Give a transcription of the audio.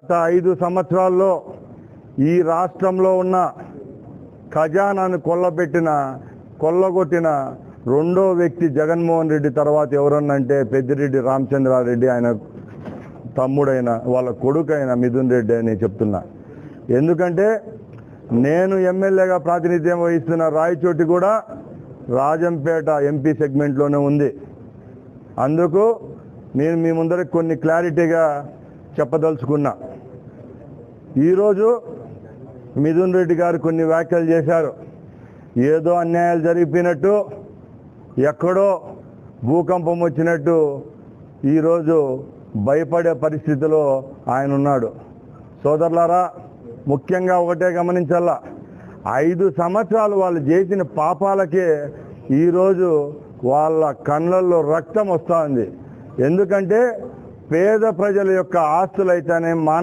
గత 5 సంవత్సరాల్లో ఈ రాష్ట్రంలో ఉన్న ఖజానాను కొల్లగొట్టిన రెండో వ్యక్తి జగన్మోహన్ రెడ్డి తర్వాత ఎవరన్నంటే పెద్దిరెడ్డి రామచంద్రారెడ్డి, ఆయన తమ్ముడైన వాళ్ళ కొడుకైన మిథున్ రెడ్డి అని చెప్తున్నా. ఎందుకంటే నేను ఎమ్మెల్యేగా ప్రాతినిధ్యం వహిస్తున్న రాయచోటి కూడా రాజంపేట ఎంపీ సెగ్మెంట్లోనే ఉంది. అందుకు నేను మీ ముందరికి కొన్ని క్లారిటీగా చెప్పదలుచుకున్నా. ఈరోజు మిథున్ రెడ్డి గారు కొన్ని వ్యాఖ్యలు చేశారు. ఏదో అన్యాయాలు జరిగిపోయినట్టు, ఎక్కడో భూకంపం వచ్చినట్టు ఈరోజు భయపడే పరిస్థితిలో ఆయన ఉన్నాడు. సోదరులారా, ముఖ్యంగా ఒకటే గమనించాలా, 5 సంవత్సరాలు వాళ్ళు చేసిన పాపాలకే ఈరోజు వాళ్ళ కళ్ళల్లో రక్తం వస్తూ ఉంది. ఎందుకంటే పేద ప్రజల యొక్క ఆస్తులైతేనే